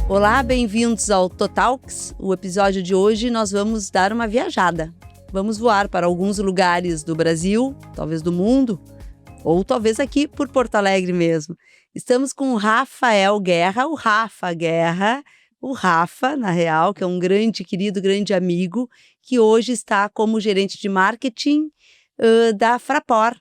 Olá, bem-vindos ao Totalks. O episódio de hoje nós vamos dar uma viajada. Vamos voar para alguns lugares do Brasil, talvez do mundo, ou talvez aqui por Porto Alegre mesmo. Estamos com o Rafael Guerra, o Rafa, na real, que é um grande querido, grande amigo, que hoje está como gerente de marketing da Fraport,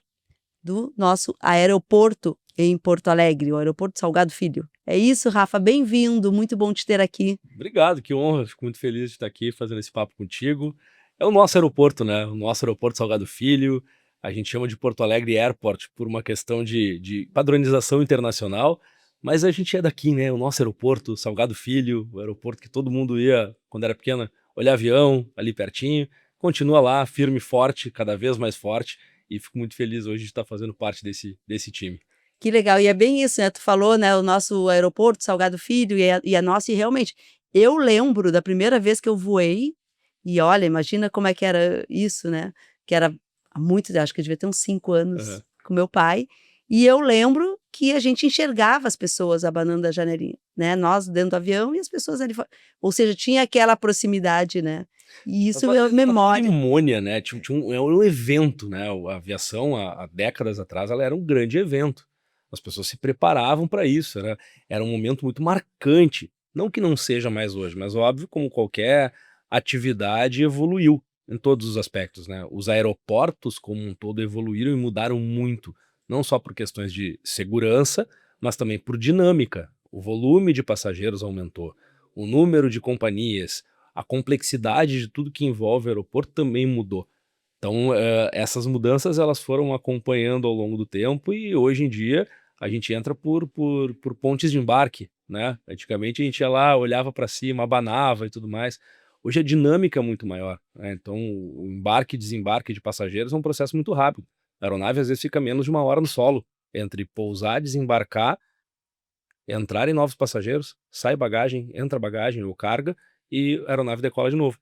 do nosso aeroporto em Porto Alegre, o Aeroporto Salgado Filho. É isso, Rafa, bem-vindo, muito bom te ter aqui. Obrigado, que honra, fico muito feliz de estar aqui fazendo esse papo contigo. É o nosso aeroporto, né? O nosso aeroporto Salgado Filho, a gente chama de Porto Alegre Airport por uma questão de padronização internacional, mas a gente é daqui, né? O nosso aeroporto Salgado Filho, o aeroporto que todo mundo ia, quando era pequena, olhar avião, ali pertinho, continua lá, firme e forte, cada vez mais forte, e fico muito feliz hoje de estar fazendo parte desse time. Que legal, e é bem isso, né? Tu falou, né? O nosso aeroporto, Salgado Filho, e a nossa, e realmente, eu lembro da primeira vez que eu voei, e olha, imagina como é que era isso, né? Que era há muito, acho que eu devia ter uns 5 anos Uhum. com meu pai, e eu lembro que a gente enxergava as pessoas abanando a janelinha, né? Nós dentro do avião e as pessoas ali fora. Ou seja, tinha aquela proximidade, né? E isso é Uma memória. cerimônia, né? É um evento, né? A aviação, há décadas atrás, ela era um grande evento. As pessoas se preparavam para isso, era um momento muito marcante. Não que não seja mais hoje, mas óbvio, como qualquer atividade, evoluiu em todos os aspectos, né? Os aeroportos, como um todo, evoluíram e mudaram muito, não só por questões de segurança, mas também por dinâmica. O volume de passageiros aumentou, o número de companhias, a complexidade de tudo que envolve o aeroporto também mudou. Então, essas mudanças elas foram acompanhando ao longo do tempo e hoje em dia a gente entra por pontes de embarque, né? Antigamente a gente ia lá, olhava para cima, abanava e tudo mais. Hoje a dinâmica é muito maior, né? Então, o embarque e desembarque de passageiros é um processo muito rápido. A aeronave às vezes fica menos de 1 hora no solo, entre pousar, desembarcar, entrarem novos passageiros, sai bagagem, entra bagagem ou carga e a aeronave decola de novo.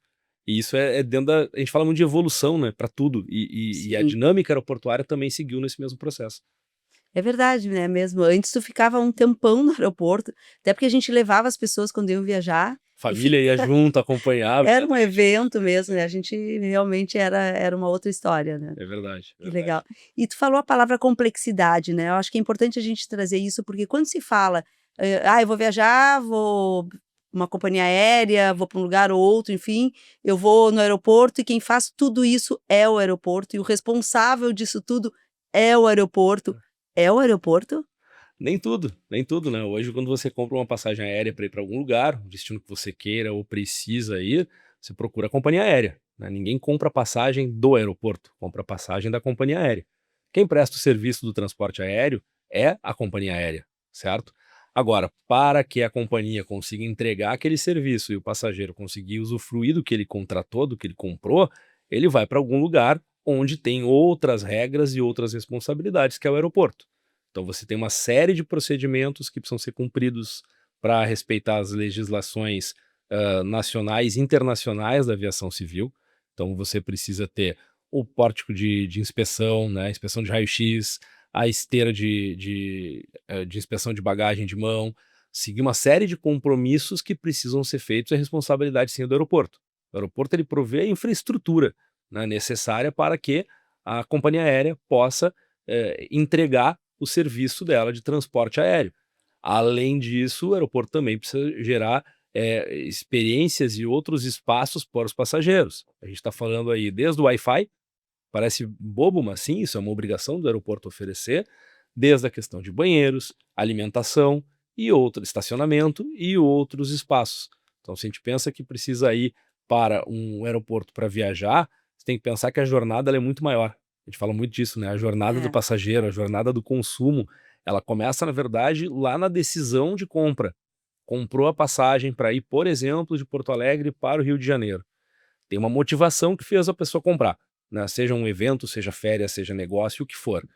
E isso é dentro da. A gente fala muito de evolução, né, para tudo. E a Sim. dinâmica aeroportuária também seguiu nesse mesmo processo. É verdade, né, mesmo. Antes tu ficava um tempão no aeroporto, até porque a gente levava as pessoas quando iam viajar e Família ia junto, acompanhava, era um exatamente. evento mesmo, né, a gente realmente era uma outra história, né. É verdade, Que verdade. legal. E tu falou a palavra complexidade, né, eu acho que é importante a gente trazer isso, porque quando se fala, eu vou viajar, vou uma companhia aérea, vou para um lugar ou outro, enfim, eu vou no aeroporto e quem faz tudo isso é o aeroporto e o responsável disso tudo é o aeroporto. É o aeroporto? Nem tudo, né? Hoje, quando você compra uma passagem aérea para ir para algum lugar, um destino que você queira ou precisa ir, você procura a companhia aérea, né? Ninguém compra passagem do aeroporto, compra passagem da companhia aérea. Quem presta o serviço do transporte aéreo é a companhia aérea, certo? Agora, para que a companhia consiga entregar aquele serviço e o passageiro conseguir usufruir do que ele contratou, do que ele comprou, ele vai para algum lugar onde tem outras regras e outras responsabilidades, que é o aeroporto. Então você tem uma série de procedimentos que precisam ser cumpridos para respeitar as legislações nacionais e internacionais da aviação civil. Então você precisa ter o pórtico de inspeção, né, inspeção de raio-x, a esteira de inspeção de bagagem de mão, seguir uma série de compromissos que precisam ser feitos, é responsabilidade sim do aeroporto. O aeroporto ele provê a infraestrutura, né, necessária para que a companhia aérea possa entregar o serviço dela de transporte aéreo. Além disso, o aeroporto também precisa gerar experiências e outros espaços para os passageiros. A gente está falando aí desde o Wi-Fi, parece bobo, mas sim, isso é uma obrigação do aeroporto oferecer, desde a questão de banheiros, alimentação e outro estacionamento e outros espaços. Então, se a gente pensa que precisa ir para um aeroporto para viajar, você tem que pensar que a jornada ela é muito maior. A gente fala muito disso, né? A jornada do É. passageiro, a jornada do consumo, ela começa, na verdade, lá na decisão de compra. Comprou a passagem para ir, por exemplo, de Porto Alegre para o Rio de Janeiro. Tem uma motivação que fez a pessoa comprar, né? Seja um evento, seja férias, seja negócio, o que for.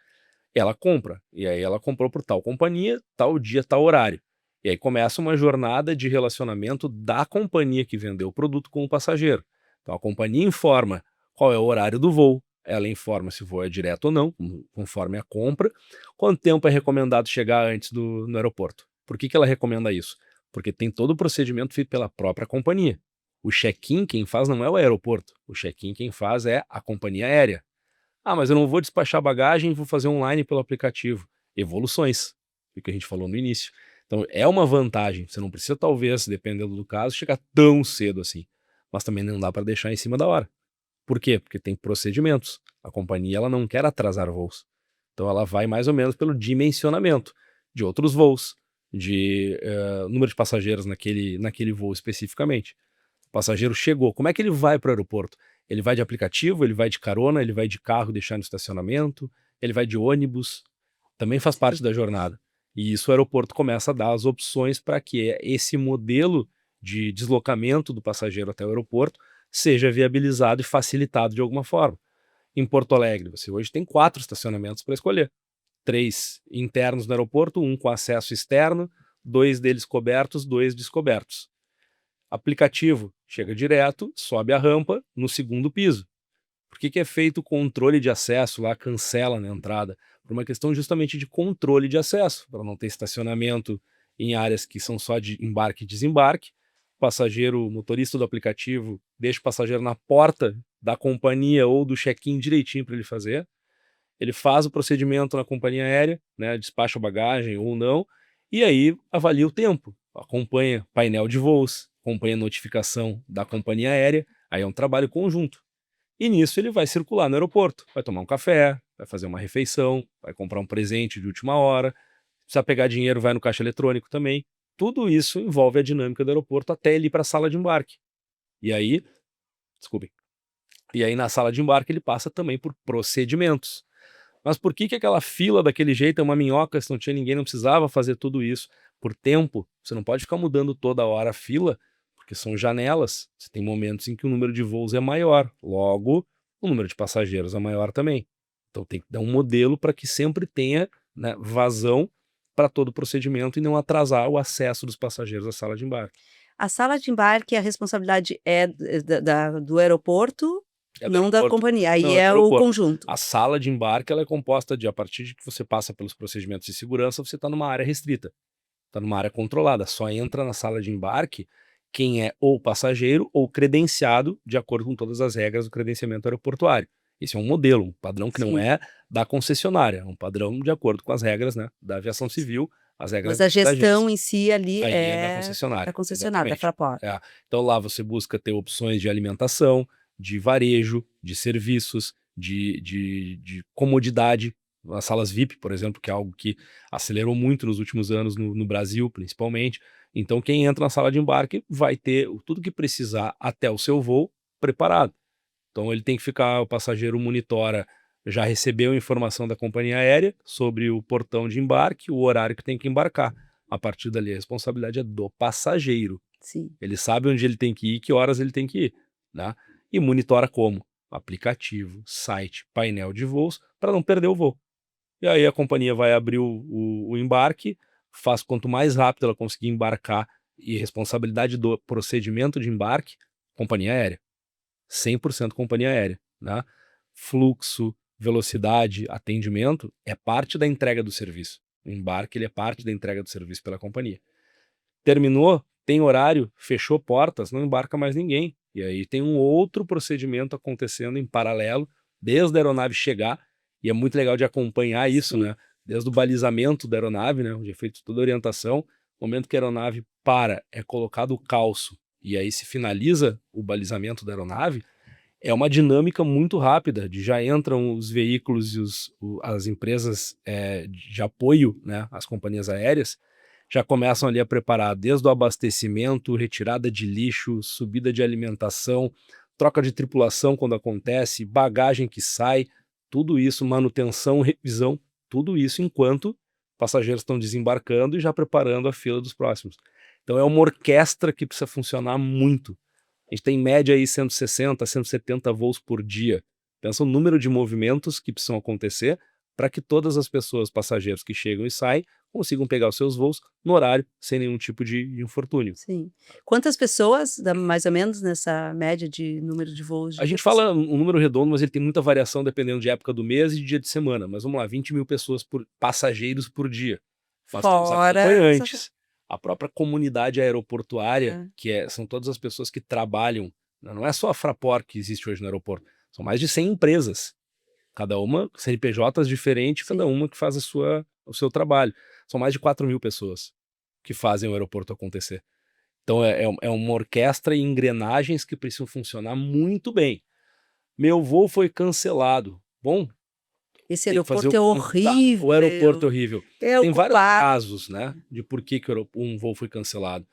Ela compra, e aí ela comprou por tal companhia, tal dia, tal horário. E aí começa uma jornada de relacionamento da companhia que vendeu o produto com o passageiro. Então a companhia informa qual é o horário do voo, ela informa se o voo é direto ou não, conforme a compra, quanto tempo é recomendado chegar antes no aeroporto. Por que ela recomenda isso? porque tem todo o procedimento feito pela própria companhia. O check-in quem faz não é o aeroporto, o check-in quem faz é a companhia aérea. Ah, mas eu não vou despachar bagagem, vou fazer online pelo aplicativo. Evoluções, o que a gente falou no início. Então é uma vantagem, você não precisa talvez, dependendo do caso, chegar tão cedo assim, mas também não dá para deixar em cima da hora. Por quê? Porque tem procedimentos. A companhia ela não quer atrasar voos. Então ela vai mais ou menos pelo dimensionamento de outros voos, de número de passageiros naquele voo especificamente. O passageiro chegou, como é que ele vai para o aeroporto? Ele vai de aplicativo, ele vai de carona, ele vai de carro deixar no estacionamento, ele vai de ônibus, também faz parte da jornada. E isso o aeroporto começa a dar as opções para que esse modelo de deslocamento do passageiro até o aeroporto seja viabilizado e facilitado de alguma forma. Em Porto Alegre, você hoje tem 4 estacionamentos para escolher. 3 internos no aeroporto, 1 com acesso externo, 2 deles cobertos, 2 descobertos. Aplicativo, chega direto, sobe a rampa no segundo piso. Por que é feito o controle de acesso lá, cancela na entrada? Por uma questão justamente de controle de acesso, para não ter estacionamento em áreas que são só de embarque e desembarque. O motorista do aplicativo deixa o passageiro na porta da companhia ou do check-in direitinho para ele fazer. Ele faz o procedimento na companhia aérea, né, despacha a bagagem ou não, e aí avalia o tempo, acompanha painel de voos, acompanha notificação da companhia aérea, aí é um trabalho conjunto. E nisso ele vai circular no aeroporto, vai tomar um café, vai fazer uma refeição, vai comprar um presente de última hora, precisa pegar dinheiro, vai no caixa eletrônico também. Tudo isso envolve a dinâmica do aeroporto até ele ir para a sala de embarque. E aí, desculpe, e aí na sala de embarque ele passa também por procedimentos. Mas por que aquela fila daquele jeito é uma minhoca, se não tinha ninguém, não precisava fazer tudo isso? Por tempo, você não pode ficar mudando toda hora a fila, porque são janelas. Você tem momentos em que o número de voos é maior, logo o número de passageiros é maior também. Então tem que dar um modelo para que sempre tenha, né, vazão para todo o procedimento e não atrasar o acesso dos passageiros à sala de embarque. A sala de embarque, a responsabilidade é do aeroporto, É do não da aeroporto. companhia, aí Não, é do o aeroporto. conjunto. A sala de embarque ela é composta de, a partir de que você passa pelos procedimentos de segurança, você está numa área restrita, está numa área controlada. Só entra na sala de embarque quem é ou passageiro ou credenciado de acordo com todas as regras do credenciamento aeroportuário. Esse é um modelo, um padrão que não Sim. é da concessionária, é um padrão de acordo com as regras, né, da aviação civil, as regras Mas a da gestão agência. em si ali Aí é da é concessionária. da concessionária, da Exatamente. Fraport. É. Então lá você busca ter opções de alimentação, de varejo, de serviços, de comodidade. As salas VIP, por exemplo, que é algo que acelerou muito nos últimos anos no Brasil, principalmente. Então quem entra na sala de embarque vai ter tudo que precisar até o seu voo preparado. Então ele tem que ficar, o passageiro monitora, já recebeu informação da companhia aérea sobre o portão de embarque, o horário que tem que embarcar. A partir dali a responsabilidade é do passageiro. Sim. Ele sabe onde ele tem que ir, que horas ele tem que ir, né? E monitora como? Aplicativo, site, painel de voos, para não perder o voo. E aí a companhia vai abrir o embarque, faz quanto mais rápido ela conseguir embarcar, e responsabilidade do procedimento de embarque, companhia aérea. 100% companhia aérea, né? Fluxo, velocidade, atendimento é parte da entrega do serviço. O embarque ele é parte da entrega do serviço pela companhia. Terminou, tem horário, fechou portas, não embarca mais ninguém. E aí tem um outro procedimento acontecendo em paralelo, desde a aeronave chegar, e é muito legal de acompanhar isso, Sim. né? Desde o balizamento da aeronave, né? Onde é feito toda a orientação, no momento que a aeronave para, é colocado o calço, e aí se finaliza o balizamento da aeronave, é uma dinâmica muito rápida, de já entram os veículos e as empresas de apoio, né, às companhias aéreas, já começam ali a preparar desde o abastecimento, retirada de lixo, subida de alimentação, troca de tripulação quando acontece, bagagem que sai, tudo isso, manutenção, revisão, tudo isso enquanto passageiros estão desembarcando e já preparando a fila dos próximos. Então é uma orquestra que precisa funcionar muito. A gente tem em média aí 160, 170 voos por dia. Pensa o número de movimentos que precisam acontecer para que todas as pessoas, passageiros que chegam e saem, consigam pegar os seus voos no horário, sem nenhum tipo de infortúnio. Sim. Quantas pessoas, mais ou menos, nessa média de número de voos? A gente fala um número redondo, mas ele tem muita variação dependendo de época do mês e de dia de semana. Mas vamos lá, 20 mil pessoas passageiros por dia. Mas tem os Fora acompanhantes. A própria comunidade aeroportuária, são todas as pessoas que trabalham, não é só a Fraport que existe hoje no aeroporto, são mais de 100 empresas, cada uma, CNPJs diferentes, cada uma que faz o seu trabalho. São mais de 4.000 pessoas que fazem o aeroporto acontecer. Então é uma orquestra e engrenagens que precisam funcionar muito bem. Meu voo foi cancelado. Bom, Esse tem que fazer aeroporto é horrível. o aeroporto é horrível. É Tem vários ocupado. casos, né, de por que um voo foi cancelado.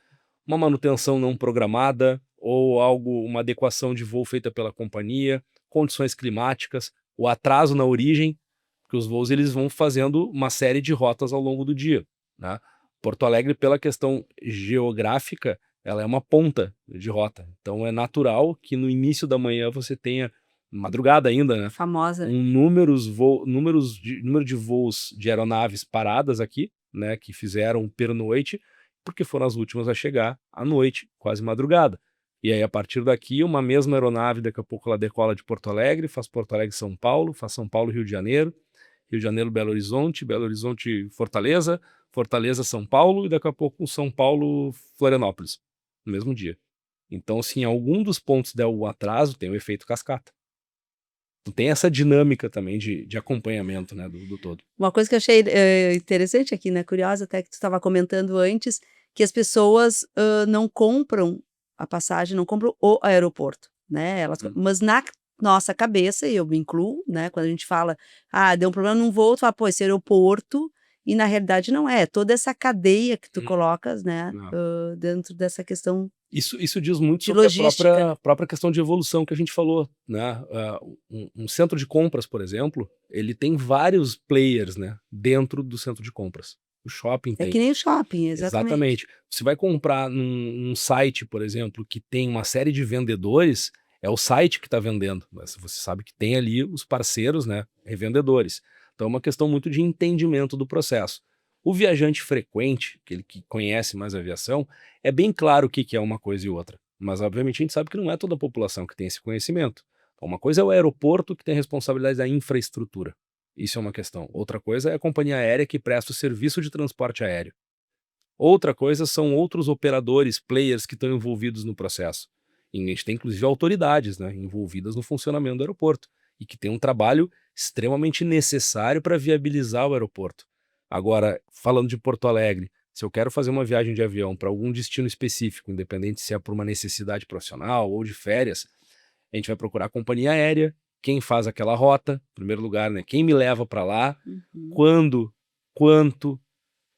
Uma manutenção não programada, ou uma adequação de voo feita pela companhia, condições climáticas, o atraso na origem, porque os voos eles vão fazendo uma série de rotas ao longo do dia, né? Porto Alegre, pela questão geográfica, ela é uma ponta de rota. Então é natural que no início da manhã você tenha, madrugada ainda, né, Famosa. número de voos de aeronaves paradas aqui, né, que fizeram pernoite, porque foram as últimas a chegar à noite, quase madrugada. E aí, a partir daqui, uma mesma aeronave, daqui a pouco ela decola de Porto Alegre, faz Porto Alegre-São Paulo, faz São Paulo-Rio de Janeiro, Rio de Janeiro-Belo Horizonte-Fortaleza, Fortaleza-São Paulo, e daqui a pouco São Paulo-Florianópolis, no mesmo dia. Então, se em algum dos pontos der o atraso, tem o efeito cascata. Então, tem essa dinâmica também de acompanhamento, né, do todo. Uma coisa que eu achei interessante aqui, né, curiosa até que tu estava comentando antes, que as pessoas não compram a passagem, não compram o aeroporto, né? Mas na nossa cabeça, e eu me incluo, né? Quando a gente fala, deu um problema num voo, tu fala, pô, esse aeroporto, e na realidade não é. Toda essa cadeia que tu colocas, né, dentro dessa questão. Isso diz muito de sobre logística. a própria questão de evolução que a gente falou, né? Um centro de compras, por exemplo, ele tem vários players, né, dentro do centro de compras. O shopping É tem. que nem o shopping, exatamente. Exatamente. Você vai comprar num site, por exemplo, que tem uma série de vendedores, é o site que está vendendo, mas você sabe que tem ali os parceiros, né, revendedores. Então é uma questão muito de entendimento do processo. O viajante frequente, aquele que conhece mais a aviação, é bem claro o que é uma coisa e outra, mas obviamente a gente sabe que não é toda a população que tem esse conhecimento. Então, uma coisa é o aeroporto, que tem a responsabilidade da infraestrutura. Isso é uma questão. Outra coisa é a companhia aérea que presta o serviço de transporte aéreo. Outra coisa são outros operadores, players que estão envolvidos no processo. E a gente tem inclusive autoridades, né, envolvidas no funcionamento do aeroporto e que tem um trabalho extremamente necessário para viabilizar o aeroporto. Agora, falando de Porto Alegre, se eu quero fazer uma viagem de avião para algum destino específico, independente se é por uma necessidade profissional ou de férias, a gente vai procurar a companhia aérea, quem faz aquela rota, em primeiro lugar, né, quem me leva para lá, quando, quanto.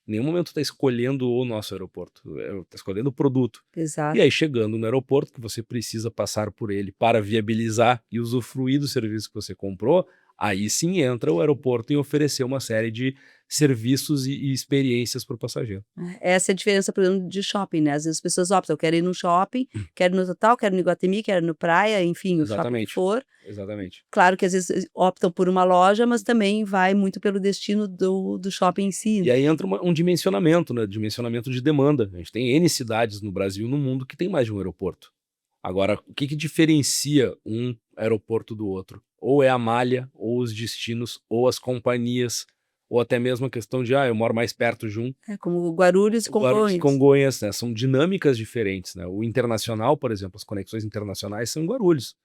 Em nenhum momento está escolhendo o nosso aeroporto, está escolhendo o produto. Exato. E aí, chegando no aeroporto, que você precisa passar por ele para viabilizar e usufruir do serviço que você comprou, aí sim entra o aeroporto em oferecer uma série de serviços e experiências para o passageiro. Essa é a diferença, por exemplo, de shopping, né? Às vezes as pessoas optam, eu quero ir no shopping, quero ir no Total, quero ir no Iguatemi, quero ir no Praia, enfim, o shopping que for. Exatamente. Claro que às vezes optam por uma loja, mas também vai muito pelo destino do shopping em si. E aí entra um dimensionamento, né? Dimensionamento de demanda. A gente tem N cidades no Brasil e no mundo que tem mais de um aeroporto. Agora, o que diferencia um aeroporto do outro? Ou é a malha, ou os destinos, ou as companhias, ou até mesmo a questão de, eu moro mais perto de um. É como Guarulhos e Guarulhos e Congonhas. Congonhas, né? São dinâmicas diferentes, né? O internacional, por exemplo, as conexões internacionais são em Guarulhos,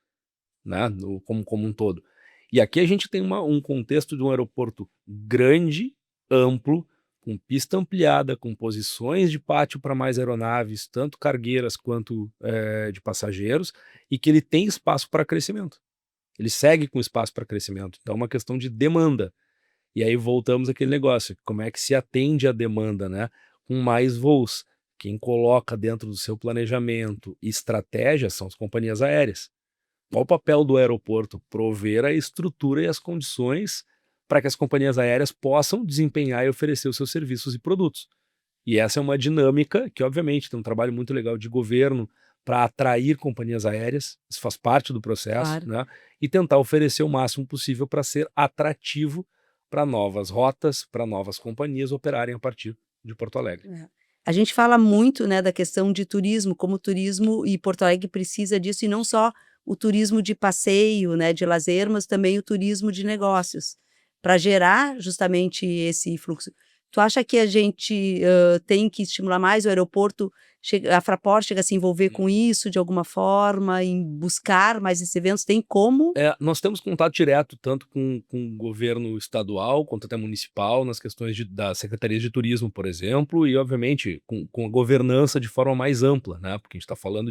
né? Como um todo. E aqui a gente tem um contexto de um aeroporto grande, amplo, com pista ampliada, com posições de pátio para mais aeronaves, tanto cargueiras quanto de passageiros, e que ele tem espaço para crescimento. Ele segue com espaço para crescimento. Então é uma questão de demanda. E aí voltamos àquele negócio, como é que se atende à demanda, né? Com mais voos. Quem coloca dentro do seu planejamento e estratégia são as companhias aéreas. Qual o papel do aeroporto? Prover a estrutura e as condições para que as companhias aéreas possam desempenhar e oferecer os seus serviços e produtos. E essa é uma dinâmica que, obviamente, tem um trabalho muito legal de governo para atrair companhias aéreas, isso faz parte do processo, Claro. né? E tentar oferecer o máximo possível para ser atrativo para novas rotas, para novas companhias operarem a partir de Porto Alegre. A gente fala muito, né, da questão de turismo, como o turismo e Porto Alegre precisa disso, e não só o turismo de passeio, né, de lazer, mas também o turismo de negócios, para gerar justamente esse fluxo. Tu acha que a gente tem que estimular mais o aeroporto, a Fraport chega a se envolver com isso de alguma forma, em buscar mais esses eventos? Tem como? Nós temos contato direto tanto com o governo estadual quanto até municipal nas questões das secretarias de turismo, por exemplo, e obviamente com a governança de forma mais ampla, né? Porque a gente está falando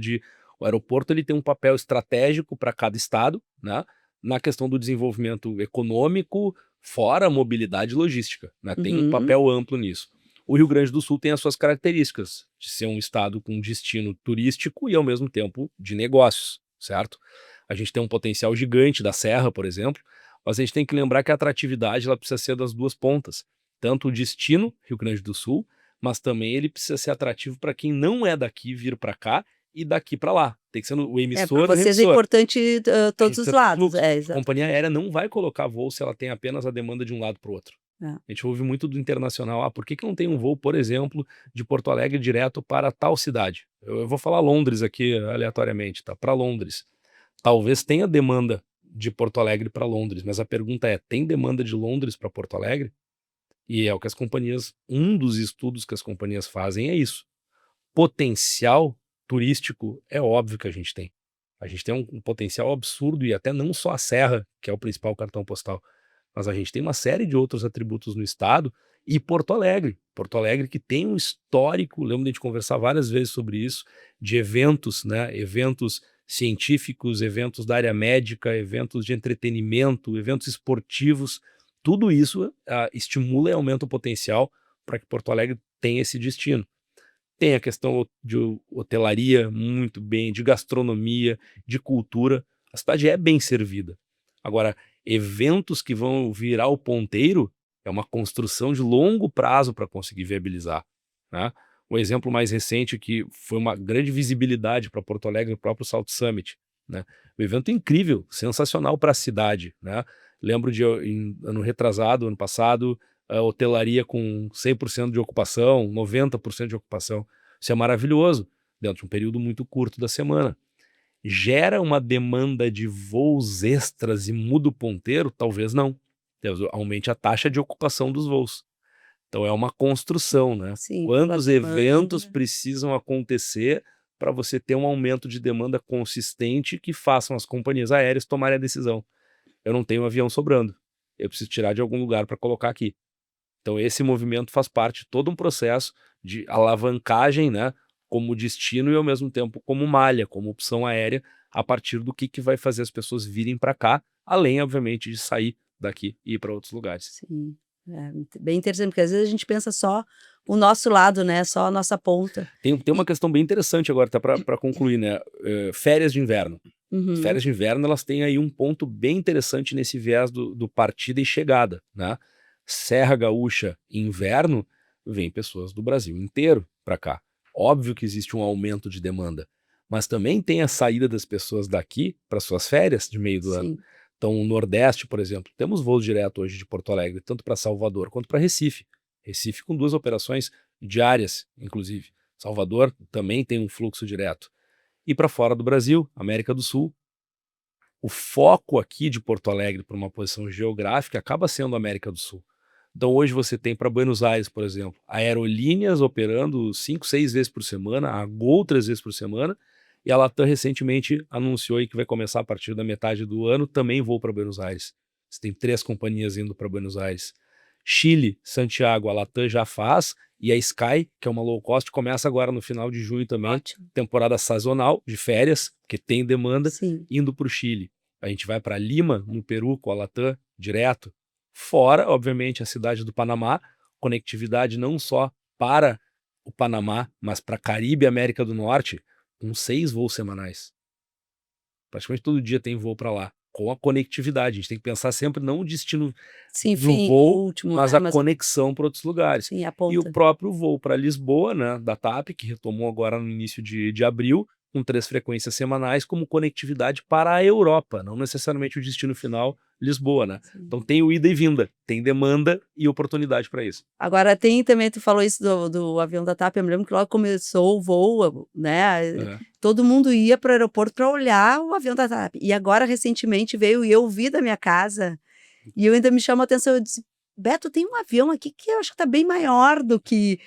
o aeroporto ele tem um papel estratégico para cada estado, né? Na questão do desenvolvimento econômico, fora a mobilidade logística, né? Tem um papel amplo nisso. O Rio Grande do Sul tem as suas características de ser um estado com destino turístico e ao mesmo tempo de negócios, certo? A gente tem um potencial gigante da Serra, por exemplo, mas a gente tem que lembrar que a atratividade ela precisa ser das duas pontas. Tanto o destino, Rio Grande do Sul, mas também ele precisa ser atrativo para quem não é daqui vir para cá e daqui para lá. Tem que ser o emissor para vocês é importante todos os lados. A companhia aérea não vai colocar voo se ela tem apenas a demanda de um lado para o outro. A gente ouve muito do internacional, por que não tem um voo, por exemplo, de Porto Alegre direto para tal cidade? Eu vou falar Londres aqui aleatoriamente, tá? Para Londres. Talvez tenha demanda de Porto Alegre para Londres, mas a pergunta é, tem demanda de Londres para Porto Alegre? E é o que um dos estudos que as companhias fazem é isso. Potencial turístico é óbvio que a gente tem. A gente tem um potencial absurdo e até não só a Serra, que é o principal cartão postal, mas a gente tem uma série de outros atributos no estado e Porto Alegre. Porto Alegre que tem um histórico, lembro de a gente conversar várias vezes sobre isso, de eventos, né? Eventos científicos, eventos da área médica, eventos de entretenimento, eventos esportivos. Tudo isso estimula e aumenta o potencial para que Porto Alegre tenha esse destino. Tem a questão de hotelaria muito bem, de gastronomia, de cultura. A cidade é bem servida. Agora, eventos que vão virar o ponteiro é uma construção de longo prazo para conseguir viabilizar, né? O exemplo mais recente que foi uma grande visibilidade para Porto Alegre, o próprio South Summit, né? Um evento incrível, sensacional para a cidade, né? Lembro de ano retrasado, ano passado, a hotelaria com 100% de ocupação, 90% de ocupação. Isso é maravilhoso, dentro de um período muito curto da semana. Gera uma demanda de voos extras e muda o ponteiro? Talvez não. Aumente a taxa de ocupação dos voos. Então é uma construção, né? Sim, quantos eventos precisam acontecer para você ter um aumento de demanda consistente que façam as companhias aéreas tomarem a decisão. Eu não tenho um avião sobrando, eu preciso tirar de algum lugar para colocar aqui. Então esse movimento faz parte de todo um processo de alavancagem, né? Como destino e ao mesmo tempo como malha, como opção aérea, a partir do que vai fazer as pessoas virem para cá, além, obviamente, de sair daqui e ir para outros lugares. Sim, bem interessante, porque às vezes a gente pensa só o nosso lado, né? Só a nossa ponta. Tem uma questão bem interessante agora, tá, para concluir, né? Férias de inverno. As férias de inverno, elas têm aí um ponto bem interessante nesse viés do partida e chegada, né? Serra Gaúcha, inverno, vem pessoas do Brasil inteiro para cá. Óbvio que existe um aumento de demanda, mas também tem a saída das pessoas daqui para suas férias de meio do ano. Então, o Nordeste, por exemplo, temos voos direto hoje de Porto Alegre, tanto para Salvador quanto para Recife. Recife com 2 operações diárias, inclusive. Salvador também tem um fluxo direto. E para fora do Brasil, América do Sul. O foco aqui de Porto Alegre para uma posição geográfica acaba sendo a América do Sul. Então hoje você tem para Buenos Aires, por exemplo, aerolíneas operando 5, 6 vezes por semana, a Gol 3 vezes por semana, e a Latam recentemente anunciou aí que vai começar a partir da metade do ano também voo para Buenos Aires. Você tem 3 companhias indo para Buenos Aires. Chile, Santiago, a Latam já faz, e a Sky, que é uma low cost, começa agora no final de junho também. Ótimo. Temporada sazonal, de férias, porque tem demanda, indo para o Chile. A gente vai para Lima, no Peru, com a Latam, direto. Fora, obviamente, a cidade do Panamá, conectividade não só para o Panamá, mas para Caribe e América do Norte, com 6 voos semanais. Praticamente todo dia tem voo para lá, com a conectividade. A gente tem que pensar sempre não o destino do voo, mas a conexão para outros lugares. Sim, a ponta. E o próprio voo para Lisboa, né, da TAP, que retomou agora no início de abril, com 3 frequências semanais, como conectividade para a Europa, não necessariamente o destino final, Lisboa, né? Então tem o ida e vinda, tem demanda e oportunidade para isso. Agora tem também, tu falou isso do avião da TAP, eu me lembro que logo começou o voo, né? Todo mundo ia para o aeroporto para olhar o avião da TAP. E agora, recentemente, veio e eu vi da minha casa, e eu ainda me chamo a atenção, eu disse, Beto, tem um avião aqui que eu acho que tá bem maior do que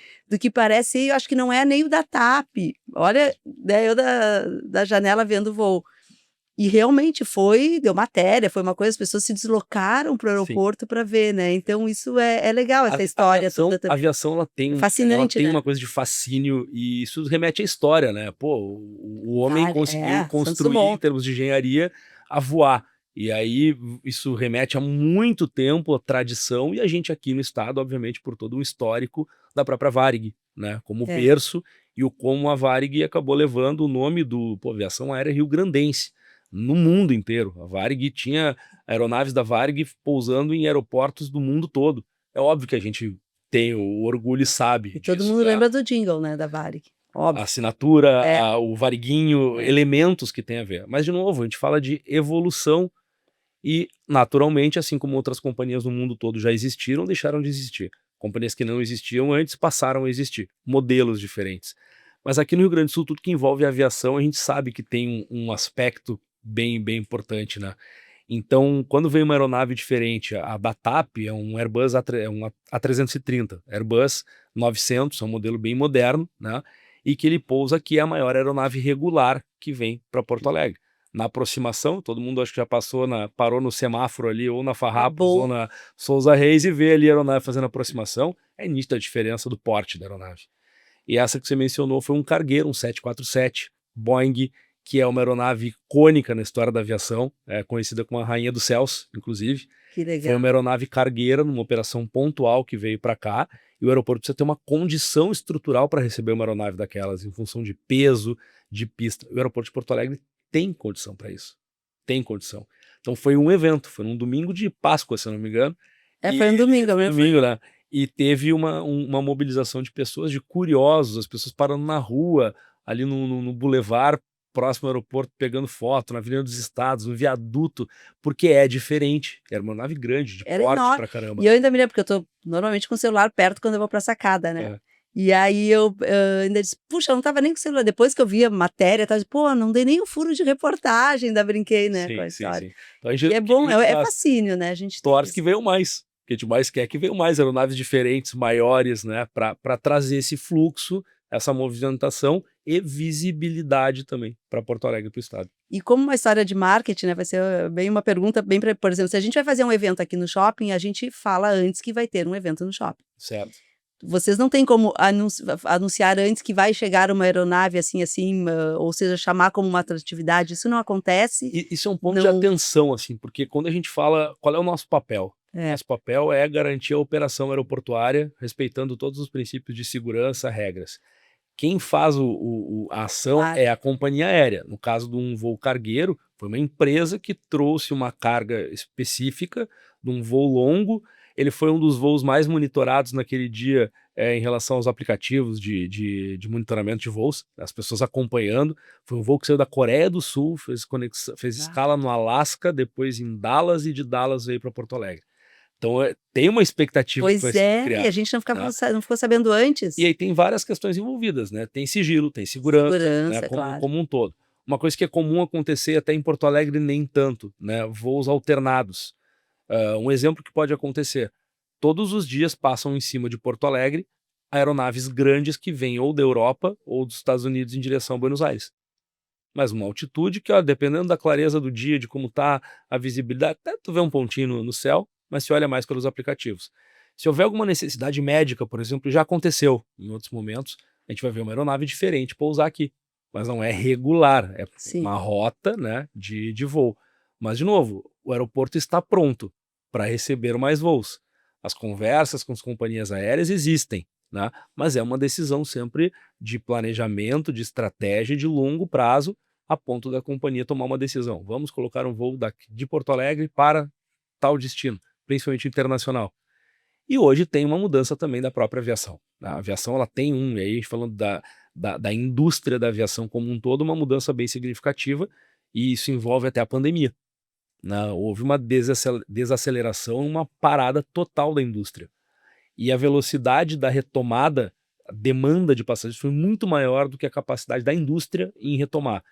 parece, eu acho que não é nem o da TAP. Olha, daí eu da janela vendo o voo. E realmente deu matéria, foi uma coisa, as pessoas se deslocaram para o Sim. aeroporto para ver, né? Então isso é legal, essa história toda A também. aviação, ela Fascinante, tem né? uma coisa de fascínio e isso remete à história, né? Pô, o homem conseguiu Santos construir, Dumont. em termos de engenharia, a voar. E aí isso remete a muito tempo, a tradição, e a gente aqui no estado, obviamente, por todo um histórico da própria Varig, né? Como berço, e como a Varig acabou levando o nome aviação aérea rio-grandense no mundo inteiro. A Varig tinha aeronaves da Varig pousando em aeroportos do mundo todo. É óbvio que a gente tem o orgulho e sabe E todo disso. mundo lembra do jingle, né, da Varig. Óbvio. A assinatura, o variguinho, elementos que tem a ver. Mas, de novo, a gente fala de evolução e, naturalmente, assim como outras companhias no mundo todo já existiram, deixaram de existir. Companhias que não existiam antes passaram a existir. Modelos diferentes. Mas aqui no Rio Grande do Sul, tudo que envolve aviação, a gente sabe que tem um aspecto bem importante, né? Então, quando vem uma aeronave diferente, a da TAP é um Airbus A330, Airbus 900, é um modelo bem moderno, né? E que ele pousa aqui, é a maior aeronave regular que vem para Porto Alegre. Na aproximação, todo mundo acho que já parou no semáforo ali, ou na Farrapos, ou na Souza Reis, e vê ali a aeronave fazendo aproximação, é nítida a diferença do porte da aeronave. E essa que você mencionou foi um cargueiro, um 747 Boeing, que é uma aeronave icônica na história da aviação, conhecida como a Rainha dos Céus, inclusive. Que legal. Foi uma aeronave cargueira, numa operação pontual que veio para cá, e o aeroporto precisa ter uma condição estrutural para receber uma aeronave daquelas, em função de peso, de pista. O aeroporto de Porto Alegre tem condição para isso. Tem condição. Então foi um evento, foi num domingo de Páscoa, se eu não me engano. Foi um domingo mesmo. Domingo, né? E teve uma mobilização de pessoas, de curiosos, as pessoas parando na rua, ali no bulevar, próximo ao aeroporto, pegando foto, na Avenida dos Estados, no viaduto, porque é diferente. Era uma nave grande, de porte pra caramba. E eu ainda me lembro, porque eu tô normalmente com o celular perto quando eu vou pra sacada, né? E aí eu ainda disse, puxa, eu não tava nem com o celular. Depois que eu vi a matéria, tá, pô, não dei nem um furo de reportagem, ainda brinquei, né, com a história. Então, e é bom, é fascínio, né? A gente torce que veio mais. O que a gente mais quer é que venham mais aeronaves diferentes, maiores, né? Para trazer esse fluxo, essa movimentação e visibilidade também para Porto Alegre, para o estado. E como uma história de marketing, né, vai ser bem uma pergunta, por exemplo, se a gente vai fazer um evento aqui no shopping, a gente fala antes que vai ter um evento no shopping. Certo. Vocês não têm como anunciar antes que vai chegar uma aeronave assim, ou seja, chamar como uma atratividade, isso não acontece? Isso é um ponto de atenção, assim, porque quando a gente fala, qual é o nosso papel? Nosso papel é garantir a operação aeroportuária, respeitando todos os princípios de segurança, regras. Quem faz a ação é a companhia aérea. No caso de um voo cargueiro, foi uma empresa que trouxe uma carga específica de um voo longo. Ele foi um dos voos mais monitorados naquele dia em relação aos aplicativos de monitoramento de voos, as pessoas acompanhando. Foi um voo que saiu da Coreia do Sul, fez escala no Alasca, depois em Dallas, e de Dallas veio para Porto Alegre. Então tem uma expectativa que vai ser criada. E a gente não ficou sabendo antes. E aí tem várias questões envolvidas, né? Tem sigilo, tem segurança, né? Claro. Como um todo. Uma coisa que é comum acontecer até em Porto Alegre, nem tanto, né? Voos alternados. Um exemplo que pode acontecer: todos os dias passam em cima de Porto Alegre aeronaves grandes que vêm ou da Europa ou dos Estados Unidos em direção a Buenos Aires. Mas uma altitude que, dependendo da clareza do dia, de como tá a visibilidade, até tu vê um pontinho no céu, mas se olha mais pelos aplicativos. Se houver alguma necessidade médica, por exemplo, já aconteceu em outros momentos, a gente vai ver uma aeronave diferente pousar aqui, mas não é regular, é uma rota, né, de voo. Mas, de novo, o aeroporto está pronto para receber mais voos. As conversas com as companhias aéreas existem, né, mas é uma decisão sempre de planejamento, de estratégia de longo prazo, a ponto da companhia tomar uma decisão. Vamos colocar um voo de Porto Alegre para tal destino, principalmente internacional. E hoje tem uma mudança também da própria aviação. A aviação, ela tem e aí falando da indústria da aviação como um todo, uma mudança bem significativa, e isso envolve até a pandemia. Houve uma desaceleração, uma parada total da indústria. E a velocidade da retomada, a demanda de passageiros foi muito maior do que a capacidade da indústria em retomar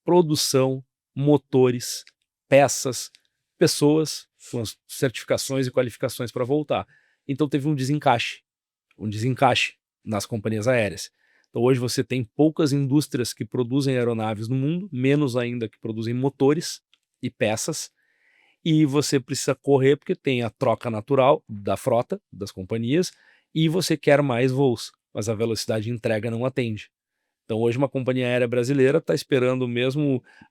produção, motores, peças, pessoas com as certificações e qualificações para voltar. Então teve um desencaixe nas companhias aéreas. Então hoje você tem poucas indústrias que produzem aeronaves no mundo, menos ainda que produzem motores e peças, e você precisa correr porque tem a troca natural da frota das companhias e você quer mais voos, mas a velocidade de entrega não atende. Então hoje uma companhia aérea brasileira está esperando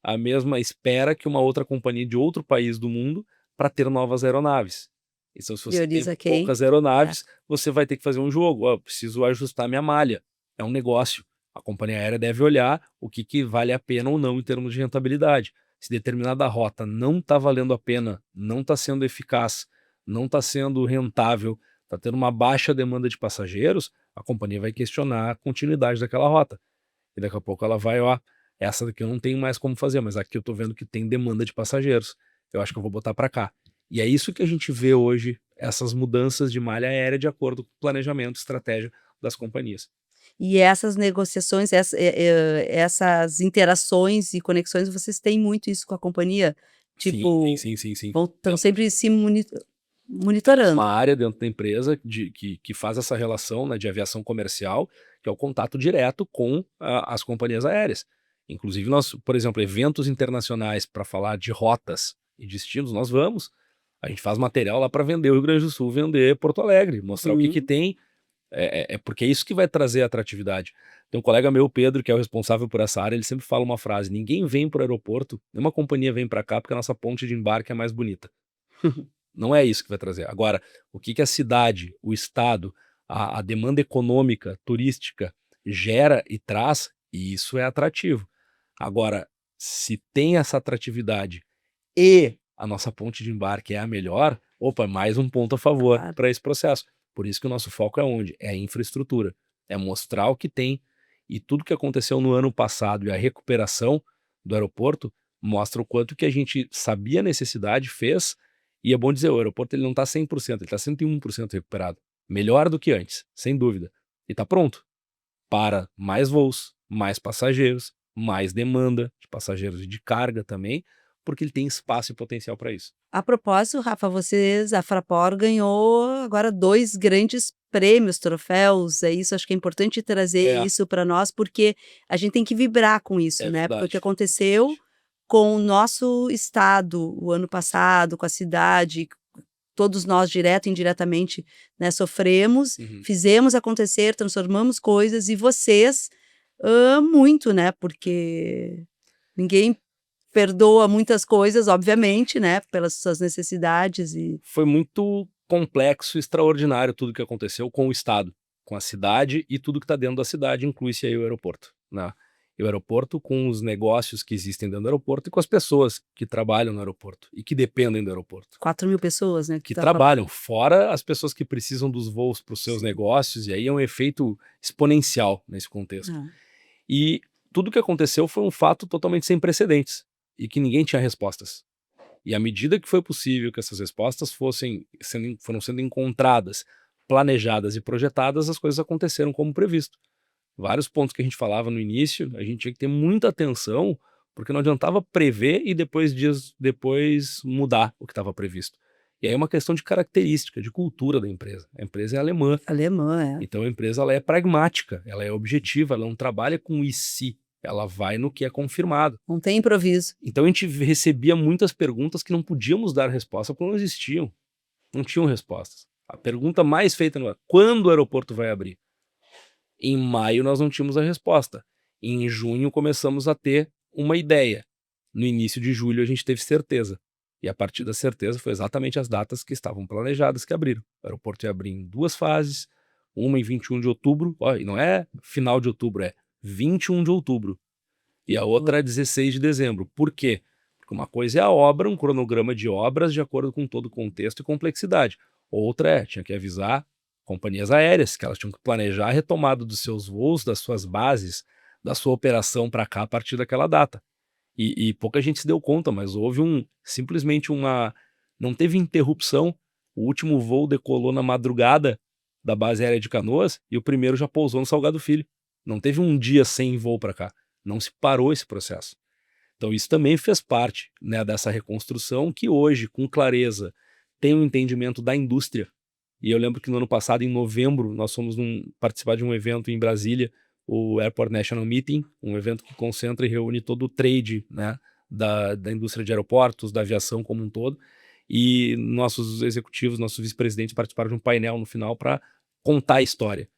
a mesma espera que uma outra companhia de outro país do mundo para ter novas aeronaves. Então se você tem Prioriza quem? poucas aeronaves, você vai ter que fazer um jogo. Eu preciso ajustar minha malha. É um negócio. A companhia aérea deve olhar o que vale a pena ou não em termos de rentabilidade. Se determinada rota não está valendo a pena, não está sendo eficaz, não está sendo rentável, está tendo uma baixa demanda de passageiros, a companhia vai questionar a continuidade daquela rota. E daqui a pouco ela vai, ó, essa daqui eu não tenho mais como fazer, mas aqui eu tô vendo que tem demanda de passageiros. Eu acho que eu vou botar para cá. E é isso que a gente vê hoje, essas mudanças de malha aérea de acordo com o planejamento, estratégia das companhias. E essas negociações, essas interações e conexões, vocês têm muito isso com a companhia? Sim, Tipo, sim. estão sempre se monitorando. Uma área dentro da empresa que faz essa relação, né, de aviação comercial, que é o contato direto com as companhias aéreas. Inclusive nós, por exemplo, eventos internacionais para falar de rotas e destinos, nós vamos. A gente faz material lá para vender o Rio Grande do Sul, vender Porto Alegre, mostrar o que tem. Porque é isso que vai trazer atratividade. Tem um colega meu, Pedro, que é o responsável por essa área, ele sempre fala uma frase: ninguém vem para o aeroporto, nenhuma companhia vem para cá porque a nossa ponte de embarque é mais bonita. Não é isso que vai trazer. Agora, o que a cidade, o estado, a demanda econômica, turística gera e traz, e isso é atrativo. Agora, se tem essa atratividade e a nossa ponte de embarque é a melhor, opa, mais um ponto a favor Claro. para esse processo. Por isso que o nosso foco é onde? É a infraestrutura. É mostrar o que tem, e tudo que aconteceu no ano passado e a recuperação do aeroporto mostra o quanto que a gente sabia a necessidade, fez. E é bom dizer, o aeroporto ele não está 100%, ele está 101% recuperado. Melhor do que antes, sem dúvida. E está pronto para mais voos, mais passageiros, mais demanda de passageiros e de carga também, porque ele tem espaço e potencial para isso. A propósito, Rafa, a Fraport ganhou agora 2 grandes prêmios, troféus, é isso, acho que é importante trazer É, isso para nós, porque a gente tem que vibrar com isso, é né, porque o que verdade. aconteceu com o nosso estado o ano passado, com a cidade, todos nós direto e indiretamente, né, sofremos, Uhum. fizemos acontecer, transformamos coisas e vocês, muito, né, porque ninguém perdoa muitas coisas, obviamente, né, pelas suas necessidades e Foi muito complexo, extraordinário tudo que aconteceu com o estado, com a cidade e tudo que está dentro da cidade, inclui-se aí o aeroporto, né? E o aeroporto com os negócios que existem dentro do aeroporto e com as pessoas que trabalham no aeroporto e que dependem do aeroporto. 4.000 pessoas, né, Que tá fa trabalham, fora as pessoas que precisam dos voos para os seus sim. negócios, e aí é um efeito exponencial nesse contexto. É. E tudo que aconteceu foi um fato totalmente sem precedentes e que ninguém tinha respostas. E à medida que foi possível que essas respostas foram sendo encontradas, planejadas e projetadas, as coisas aconteceram como previsto. Vários pontos que a gente falava no início, a gente tinha que ter muita atenção, porque não adiantava prever e depois dias depois mudar o que estava previsto. E aí é uma questão de característica, de cultura da empresa. A empresa é alemã, Alemã, é. então a empresa ela é pragmática, ela é objetiva, ela não trabalha com e se, ela vai no que é confirmado. Não tem improviso. Então a gente recebia muitas perguntas que não podíamos dar resposta porque não existiam, não tinham respostas. A pergunta mais feita no quando o aeroporto vai abrir? Em maio nós não tínhamos a resposta. Em junho começamos a ter uma ideia. No início de julho a gente teve certeza. E a partir da certeza foi exatamente as datas que estavam planejadas que abriram. O aeroporto ia abrir em 2 fases, uma em 21 de outubro, ó, e não é final de outubro, é 21 de outubro. E a outra é 16 de dezembro. Por quê? Porque uma coisa é a obra, um cronograma de obras de acordo com todo o contexto e complexidade. Outra tinha que avisar companhias aéreas, que elas tinham que planejar a retomada dos seus voos, das suas bases, da sua operação para cá a partir daquela data. E pouca gente se deu conta, mas houve simplesmente não teve interrupção. O último voo decolou na madrugada da base aérea de Canoas e o primeiro já pousou no Salgado Filho. Não teve um dia sem voo para cá. Não se parou esse processo. Então isso também fez parte, né, dessa reconstrução que hoje, com clareza, tem um entendimento da indústria E eu lembro que no ano passado, em novembro, nós fomos participar de um evento em Brasília, o Airport National Meeting, um evento que concentra e reúne todo o trade, né, da indústria de aeroportos, da aviação como um todo. E nossos executivos, nossos vice-presidentes participaram de um painel no final para contar a história.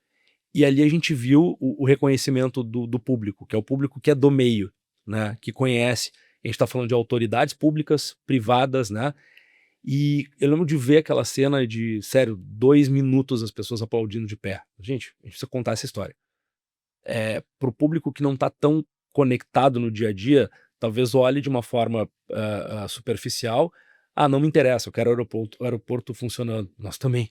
E ali a gente viu o reconhecimento do público, que é o público que é do meio, né, que conhece. A gente está falando de autoridades públicas, privadas, né? E eu lembro de ver aquela cena de, sério, 2 minutos as pessoas aplaudindo de pé. Gente, a gente precisa contar essa história. Para o público que não está tão conectado no dia a dia, talvez olhe de uma forma superficial. Ah, não me interessa, eu quero o aeroporto funcionando. Nós também.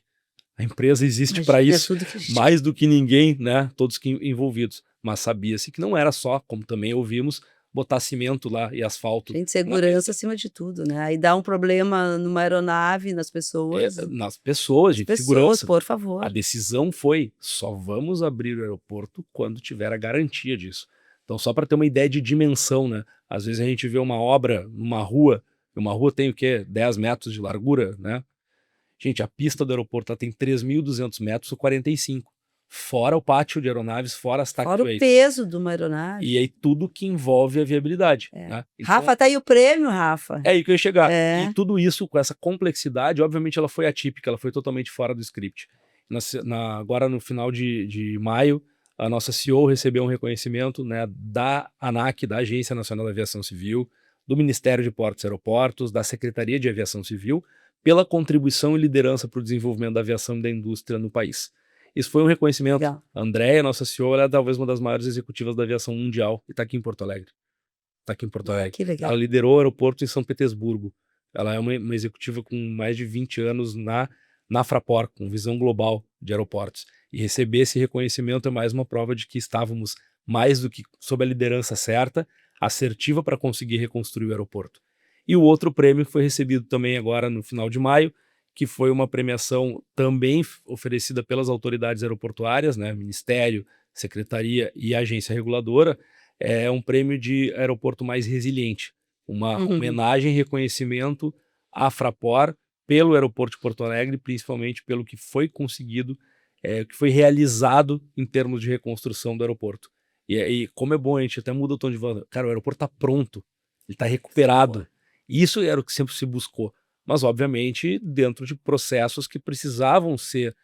A empresa existe para isso, tudo que a gente mais do que ninguém, né? Todos que envolvidos. Mas sabia-se que não era só, como também ouvimos, botar cimento lá e asfalto. Gente, segurança acima de tudo, né? Aí dá um problema numa aeronave, nas pessoas. Nas pessoas, gente, segurança. Por favor. A decisão foi, só vamos abrir o aeroporto quando tiver a garantia disso. Então, só para ter uma ideia de dimensão, né? Às vezes a gente vê uma obra numa rua, e uma rua tem o quê? 10 metros de largura, né? Gente, a pista do aeroporto ela tem 3.200 metros ou 45. Fora o pátio de aeronaves, fora as Fora o taxiways. peso de uma aeronave. E aí tudo que envolve a viabilidade. Né? Então, Rafa, tá aí o prêmio, Rafa. é aí que eu ia chegar. É. E tudo isso, com essa complexidade, obviamente ela foi atípica, ela foi totalmente fora do script. Agora no final de maio, a nossa CEO recebeu um reconhecimento, né, da ANAC, da Agência Nacional da Aviação Civil, do Ministério de Portos e Aeroportos, da Secretaria de Aviação Civil, pela contribuição e liderança para o desenvolvimento da aviação e da indústria no país. Isso foi um reconhecimento. Legal. A Andréia, nossa CEO, ela é talvez uma das maiores executivas da aviação mundial e está aqui em Porto Alegre. Que legal. Ela liderou o aeroporto em São Petersburgo. Ela é uma executiva com mais de 20 anos na Fraport, com visão global de aeroportos. E receber esse reconhecimento é mais uma prova de que estávamos mais do que sob a liderança certa, assertiva para conseguir reconstruir o aeroporto. E o outro prêmio foi recebido também agora no final de maio, que foi uma premiação também oferecida pelas autoridades aeroportuárias, né, Ministério, Secretaria e Agência Reguladora. É um prêmio de aeroporto mais resiliente, uma homenagem e reconhecimento à Fraport pelo aeroporto de Porto Alegre, principalmente pelo que foi conseguido, que foi realizado em termos de reconstrução do aeroporto. E como é bom, a gente até muda o tom de voz. Cara, o aeroporto está pronto, ele está recuperado. Isso era o que sempre se buscou. Mas, obviamente, dentro de processos que precisavam ser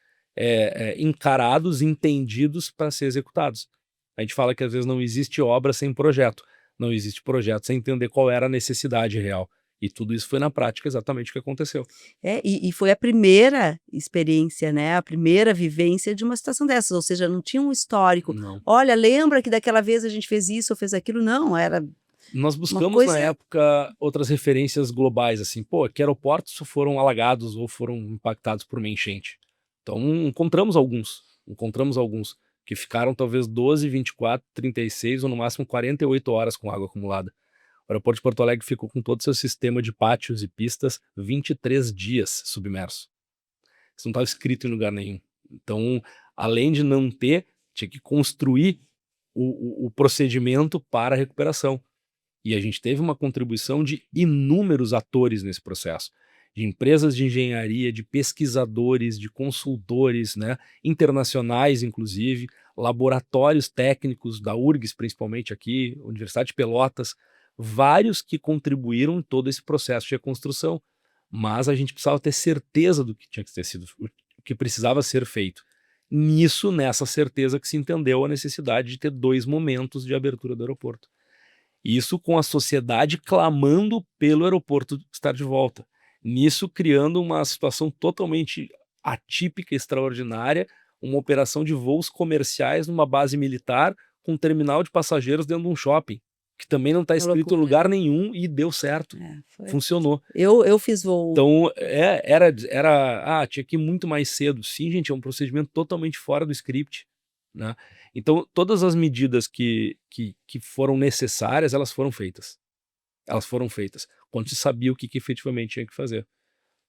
encarados, entendidos para ser executados. A gente fala que às vezes não existe obra sem projeto, não existe projeto sem entender qual era a necessidade real. E tudo isso foi na prática exatamente o que aconteceu. E foi a primeira experiência, né? A primeira vivência de uma situação dessas, ou seja, não tinha um histórico. Não. Olha, lembra que daquela vez a gente fez isso ou fez aquilo? Não, era... Nós buscamos na época outras referências globais, assim, que aeroportos foram alagados ou foram impactados por uma enchente. Então encontramos alguns que ficaram talvez 12, 24, 36 ou no máximo 48 horas com água acumulada. O aeroporto de Porto Alegre ficou com todo o seu sistema de pátios e pistas 23 dias submerso. Isso não estava escrito em lugar nenhum. Então, além de não ter, tinha que construir o procedimento para a recuperação. E a gente teve uma contribuição de inúmeros atores nesse processo, de empresas de engenharia, de pesquisadores, de consultores, né, internacionais inclusive, laboratórios técnicos da URGS principalmente aqui, Universidade de Pelotas, vários que contribuíram em todo esse processo de reconstrução. Mas a gente precisava ter certeza do que tinha que ter sido, o que precisava ser feito. Nessa certeza que se entendeu a necessidade de ter 2 momentos de abertura do aeroporto. Isso com a sociedade clamando pelo aeroporto estar de volta. Nisso criando uma situação totalmente atípica, extraordinária, uma operação de voos comerciais numa base militar com um terminal de passageiros dentro de um shopping, que também não está escrito em lugar nenhum e deu certo. Funcionou. Eu fiz voo. Então, tinha que ir muito mais cedo. Sim, gente, é um procedimento totalmente fora do script, né? Então, todas as medidas que foram necessárias, elas foram feitas. Quando se sabia o que efetivamente tinha que fazer.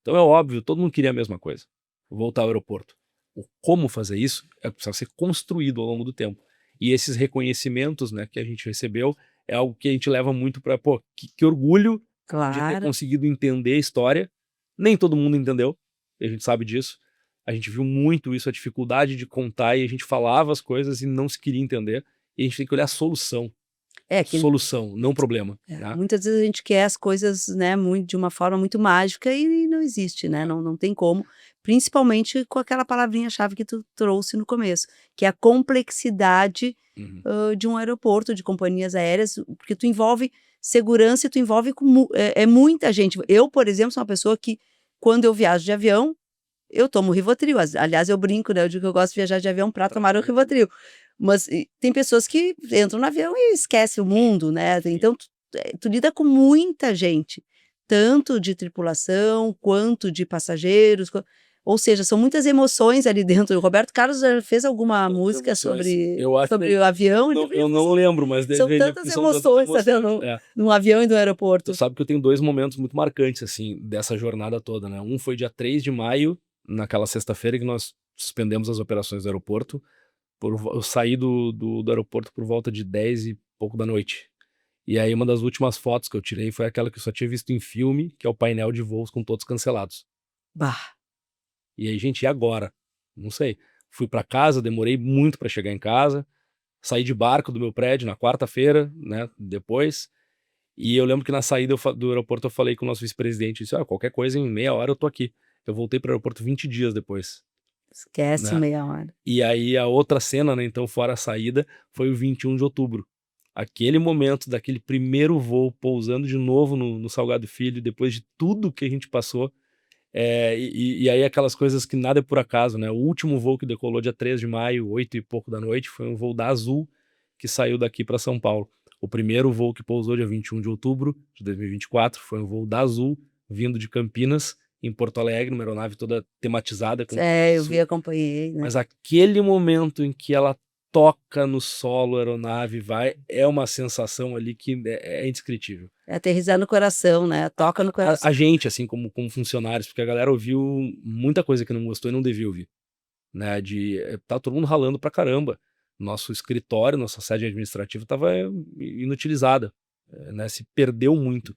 Então, é óbvio, todo mundo queria a mesma coisa. Voltar ao aeroporto. O como fazer isso precisa ser construído ao longo do tempo. E esses reconhecimentos, né, que a gente recebeu é algo que a gente leva muito para, que orgulho de ter conseguido entender a história. Nem todo mundo entendeu, a gente sabe disso. A gente viu muito isso, a dificuldade de contar, e a gente falava as coisas e não se queria entender. E a gente tem que olhar a solução. É que Solução, não problema. Né? muitas vezes a gente quer as coisas, né, de uma forma muito mágica e não existe, né? Não tem como. Principalmente com aquela palavrinha-chave que tu trouxe no começo, que é a complexidade Uhum. de um aeroporto, de companhias aéreas, porque tu envolve segurança e tu envolve muita gente. Eu, por exemplo, sou uma pessoa que, quando eu viajo de avião, eu tomo Rivotril. Aliás, eu brinco, né? Eu digo que eu gosto de viajar de avião para tomar o Rivotril. Mas tem pessoas que entram no avião e esquecem o mundo, né? Então, tu lida com muita gente, tanto de tripulação quanto de passageiros. Ou seja, são muitas emoções ali dentro. O Roberto Carlos já fez alguma música sobre o avião? Eu não lembro, mas são tantas emoções, tá vendo? Num avião e no aeroporto. Tu sabe que eu tenho 2 momentos muito marcantes, assim, dessa jornada toda, né? Um foi dia 3 de maio, naquela sexta-feira que nós suspendemos as operações do aeroporto. Eu saí do aeroporto por volta de 10 e pouco da noite. E aí uma das últimas fotos que eu tirei foi aquela que eu só tinha visto em filme, que é o painel de voos com todos cancelados. Bah. E aí, gente, e agora? Não sei. Fui pra casa, demorei muito pra chegar em casa. Saí de barco do meu prédio na quarta-feira, né, depois. E eu lembro que na saída do aeroporto eu falei com o nosso vice-presidente, disse, qualquer coisa em meia hora eu tô aqui. Eu voltei pro aeroporto 20 dias depois. Esquece Né? meia hora. E aí a outra cena, né, então fora a saída, foi o 21 de outubro. Aquele momento daquele primeiro voo pousando de novo no Salgado Filho, depois de tudo que a gente passou. E aí aquelas coisas que nada é por acaso, né? O último voo que decolou dia 3 de maio, 8 e pouco da noite, foi um voo da Azul que saiu daqui para São Paulo. O primeiro voo que pousou dia 21 de outubro de 2024 foi um voo da Azul, vindo de Campinas, em Porto Alegre, uma aeronave toda tematizada. Eu vi, acompanhei, né? Mas aquele momento em que ela toca no solo, a aeronave é uma sensação ali que é indescritível. É aterrissar no coração, né? Toca no coração. A gente, assim, como funcionários, porque a galera ouviu muita coisa que não gostou e não devia ouvir. Né? Tá todo mundo ralando pra caramba. Nosso escritório, nossa sede administrativa estava inutilizada, né? Se perdeu muito.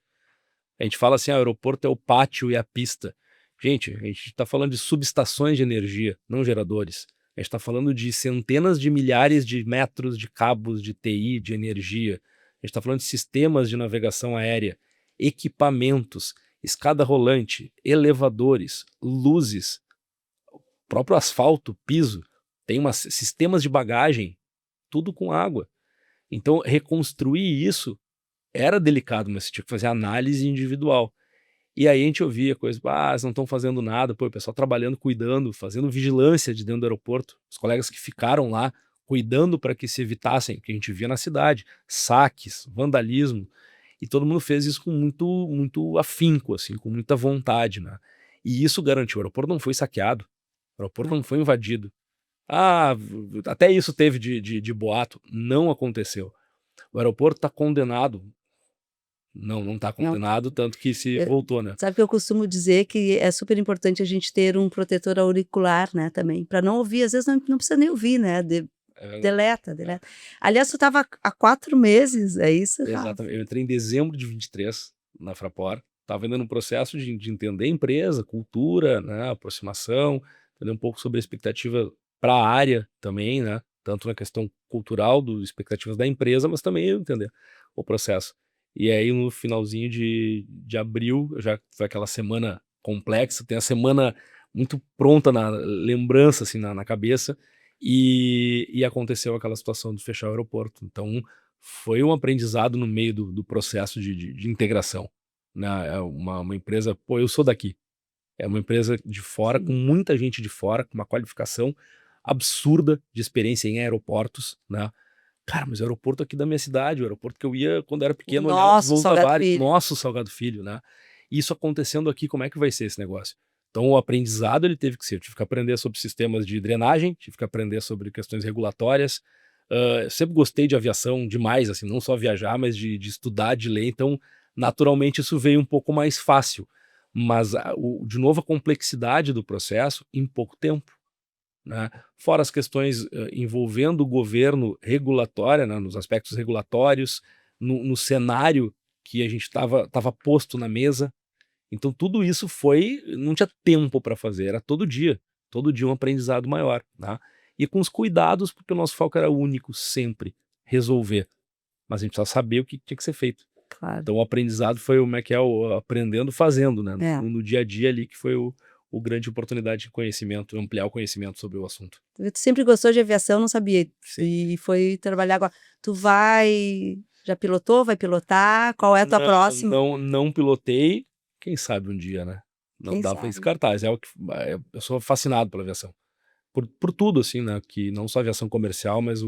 A gente fala assim, o aeroporto é o pátio e a pista. Gente, a gente está falando de subestações de energia, não geradores. A gente está falando de centenas de milhares de metros de cabos de TI, de energia. A gente está falando de sistemas de navegação aérea, equipamentos, escada rolante, elevadores, luzes, próprio asfalto, piso. Tem sistemas de bagagem, tudo com água. Então, reconstruir isso era delicado, mas você tinha que fazer análise individual. E aí a gente ouvia coisas, eles não estão fazendo nada, o pessoal trabalhando, cuidando, fazendo vigilância de dentro do aeroporto, os colegas que ficaram lá, cuidando para que se evitassem, que a gente via na cidade, saques, vandalismo, e todo mundo fez isso com muito afinco, assim, com muita vontade, né? E isso garantiu, o aeroporto não foi saqueado, o aeroporto não foi invadido. Até isso teve de boato, não aconteceu. O aeroporto está condenado. Não está condenado, tanto que se voltou, né? Sabe que eu costumo dizer que é super importante a gente ter um protetor auricular, né, também, para não ouvir, às vezes não precisa nem ouvir, né, deleta. Aliás, tu estava há 4 meses, é isso? Exatamente, eu entrei em dezembro de 23 na Fraport, estava ainda no processo de entender a empresa, cultura, né, aproximação, entender um pouco sobre a expectativa para a área também, né, tanto na questão cultural, das expectativas da empresa, mas também entender o processo. E aí no finalzinho de abril, já foi aquela semana complexa, tem a semana muito pronta na lembrança, assim, na cabeça, e aconteceu aquela situação de fechar o aeroporto. Então foi um aprendizado no meio do processo de integração. Né? É uma empresa, eu sou daqui. É uma empresa de fora, com muita gente de fora, com uma qualificação absurda de experiência em aeroportos, né? Cara, mas o aeroporto aqui da minha cidade, o aeroporto que eu ia quando era pequeno, olhava os voos da Varig, nosso Salgado Filho, né? Isso acontecendo aqui, como é que vai ser esse negócio? Então o aprendizado ele teve que ser, eu tive que aprender sobre sistemas de drenagem, tive que aprender sobre questões regulatórias, sempre gostei de aviação demais, assim, não só viajar, mas de estudar, de ler, então naturalmente isso veio um pouco mais fácil, mas de novo a complexidade do processo em pouco tempo. Né? Fora as questões envolvendo o governo regulatório, né, nos aspectos regulatórios, no cenário que a gente estava posto na mesa. Então tudo isso não tinha tempo para fazer, era todo dia. Todo dia um aprendizado maior, né? E com os cuidados, porque o nosso foco era único, sempre, resolver. Mas a gente precisava saber o que tinha que ser feito. Claro. Então o aprendizado foi o que é o aprendendo fazendo, né? É. No dia a dia ali que foi o grande oportunidade de conhecimento, ampliar o conhecimento sobre o assunto. Tu sempre gostou de aviação, não sabia. Sim. E foi trabalhar agora. Já pilotou? Vai pilotar? Qual é a tua próxima? Não pilotei. Quem sabe um dia, né? Não Quem dá pra sabe? descartar. Eu sou fascinado pela aviação. Por tudo, assim, né? Que não só a aviação comercial, mas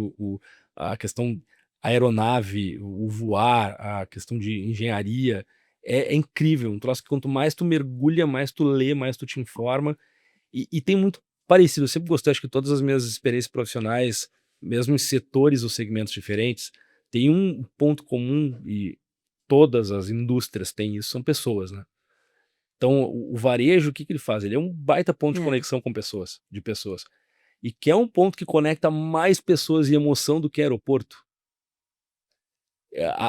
a questão aeronave, o voar, a questão de engenharia. É incrível. Um troço que quanto mais tu mergulha, mais tu lê, mais tu te informa. E tem muito parecido. Eu sempre gostei, acho que todas as minhas experiências profissionais, mesmo em setores ou segmentos diferentes, tem um ponto comum, e todas as indústrias têm isso, são pessoas, né? Então, o varejo, o que ele faz? Ele é um baita ponto de conexão com pessoas, de pessoas. E que é um ponto que conecta mais pessoas e emoção do que aeroporto.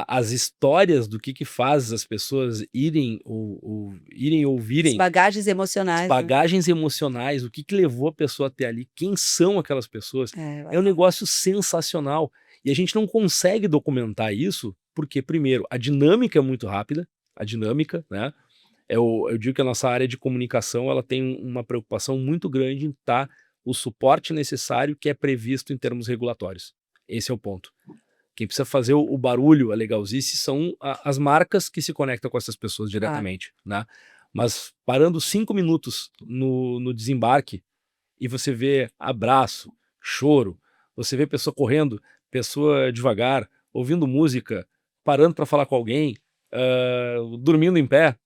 As histórias do que faz as pessoas irem ouvirem. As bagagens emocionais. As bagagens emocionais, o que levou a pessoa até ali, quem são aquelas pessoas. É um negócio sensacional. E a gente não consegue documentar isso, porque, primeiro, a dinâmica é muito rápida, né? Eu digo que a nossa área de comunicação ela tem uma preocupação muito grande em estar o suporte necessário que é previsto em termos regulatórios. Esse é o ponto. Quem precisa fazer o barulho, a legalzice, são as marcas que se conectam com essas pessoas diretamente, né? Mas parando 5 minutos no desembarque e você vê abraço, choro, você vê pessoa correndo, pessoa devagar, ouvindo música, parando para falar com alguém, dormindo em pé,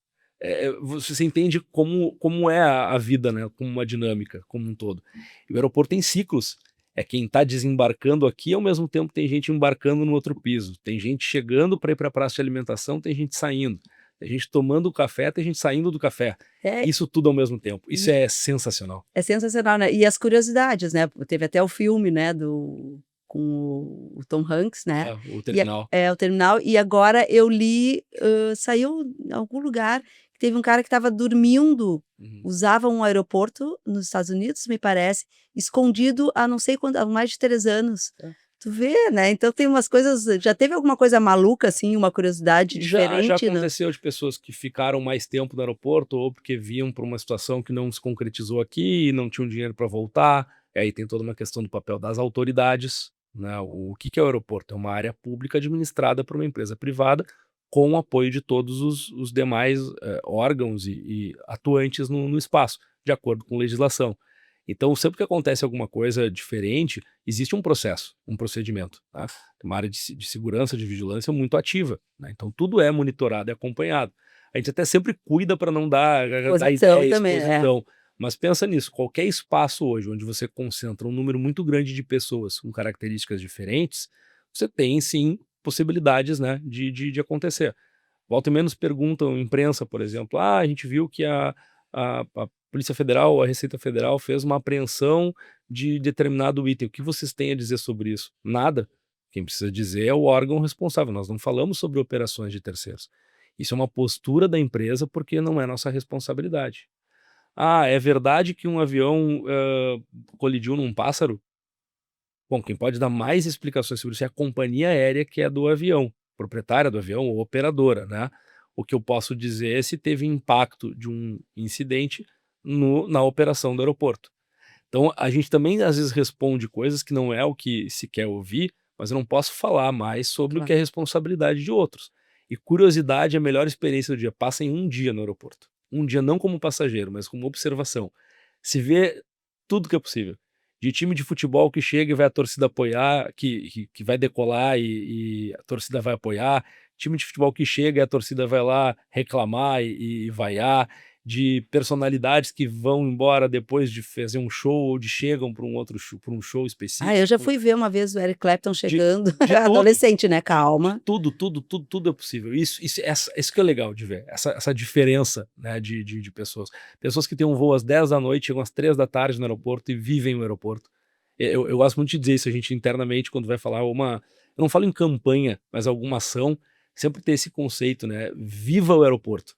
você entende como é a vida, né? Como uma dinâmica, como um todo. E o aeroporto tem ciclos. É quem está desembarcando aqui, ao mesmo tempo tem gente embarcando no outro piso. Tem gente chegando para ir para a praça de alimentação, tem gente saindo. Tem gente tomando o café, tem gente saindo do café. Isso tudo ao mesmo tempo. Isso é sensacional. É sensacional, né? E as curiosidades, né? Teve até o filme, né? Com o Tom Hanks, né? O Terminal. O Terminal. E agora eu li, saiu em algum lugar, que teve um cara que estava dormindo, usava um aeroporto nos Estados Unidos, me parece, escondido há não sei quanto, há mais de 3 anos. Tu vê, né? Então tem umas coisas. Já teve alguma coisa maluca, assim, uma curiosidade diferente? Já aconteceu de pessoas que ficaram mais tempo no aeroporto, ou porque viam para uma situação que não se concretizou aqui e não tinham dinheiro para voltar. E aí tem toda uma questão do papel das autoridades, né? O que é o aeroporto? É uma área pública administrada por uma empresa privada, com o apoio de todos os demais órgãos e atuantes no espaço, de acordo com legislação. Então, sempre que acontece alguma coisa diferente, existe um processo, um procedimento. Tá? Tem uma área de segurança, de vigilância muito ativa. Né? Então, tudo é monitorado e acompanhado. A gente até sempre cuida para não dar exposição também, exposição. Mas pensa nisso, qualquer espaço hoje onde você concentra um número muito grande de pessoas com características diferentes, você tem, sim, possibilidades, né, de acontecer. Volta e menos perguntam, imprensa, por exemplo, a gente viu que a Polícia Federal, a Receita Federal fez uma apreensão de determinado item. O que vocês têm a dizer sobre isso? Nada. Quem precisa dizer é o órgão responsável. Nós não falamos sobre operações de terceiros. Isso é uma postura da empresa porque não é nossa responsabilidade. É verdade que um avião colidiu num pássaro? Bom, quem pode dar mais explicações sobre isso é a companhia aérea que é do avião, proprietária do avião ou operadora, né? O que eu posso dizer é se teve impacto de um incidente na operação do aeroporto. Então, a gente também às vezes responde coisas que não é o que se quer ouvir, mas eu não posso falar mais sobre o que é responsabilidade de outros. E curiosidade é a melhor experiência do dia. Passem um dia no aeroporto. Um dia não como passageiro, mas como observação. Se vê tudo que é possível. De time de futebol que chega e vai a torcida apoiar, que vai decolar e a torcida vai apoiar. Time de futebol que chega e a torcida vai lá reclamar e vaiar. De personalidades que vão embora depois de fazer um show ou chegam para um show específico. Eu já fui ver uma vez o Eric Clapton chegando, adolescente, né? Calma. Tudo é possível. Isso que é legal de ver, essa diferença, né, de pessoas. Pessoas que têm um voo às 10 da noite, chegam às 3 da tarde no aeroporto e vivem no aeroporto. Eu gosto muito de dizer isso, a gente internamente, quando vai falar eu não falo em campanha, mas alguma ação, sempre tem esse conceito, né? Viva o aeroporto.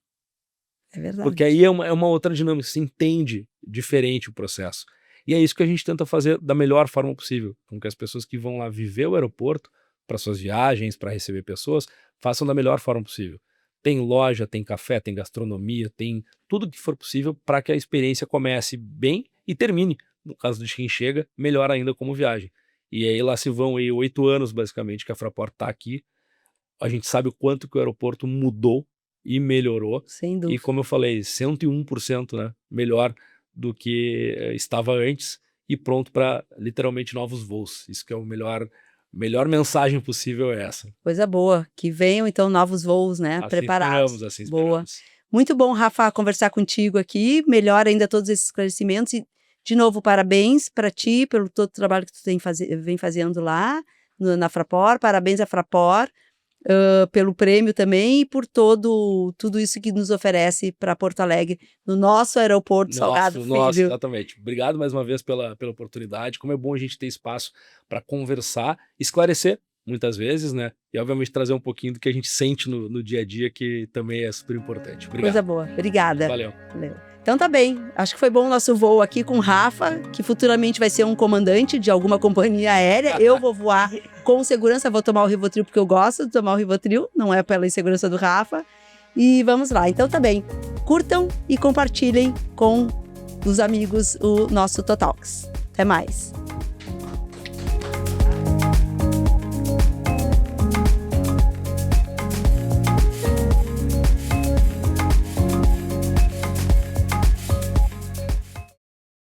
É verdade. Porque aí é uma outra dinâmica, se entende diferente o processo. E é isso que a gente tenta fazer da melhor forma possível, com que as pessoas que vão lá viver o aeroporto, para suas viagens, para receber pessoas, façam da melhor forma possível. Tem loja, tem café, tem gastronomia, tem tudo que for possível para que a experiência comece bem e termine, no caso de quem chega, melhor ainda como viagem. E aí lá se vão aí 8 anos, basicamente, que a Fraport está aqui. A gente sabe o quanto que o aeroporto mudou e melhorou. Sem E dúvida. como eu falei, 101%, né, melhor do que estava antes e pronto para literalmente novos voos. Isso que é o melhor mensagem possível é essa. Coisa boa. Que venham, então, novos voos, né? Assim Preparados. esperamos, assim Boa. esperamos. Muito bom, Rafa, conversar contigo aqui. Melhor ainda todos esses esclarecimentos. E, de novo, parabéns para ti pelo todo o trabalho que tu vem fazendo lá na Fraport. Parabéns à Fraport pelo prêmio também e por tudo isso que nos oferece para Porto Alegre, no nosso aeroporto Salgado Filho. Exatamente. Obrigado mais uma vez pela oportunidade. Como é bom a gente ter espaço para conversar, esclarecer muitas vezes, né? E obviamente trazer um pouquinho do que a gente sente no dia a dia, que também é super importante. Obrigado. Coisa boa. Obrigada. Valeu. Então tá bem. Acho que foi bom o nosso voo aqui com o Rafa, que futuramente vai ser um comandante de alguma companhia aérea. Eu vou voar com segurança, vou tomar o Rivotril porque eu gosto de tomar o Rivotril, não é pela insegurança do Rafa. E vamos lá. Então tá bem. Curtam e compartilhem com os amigos o nosso Totalks. Até mais.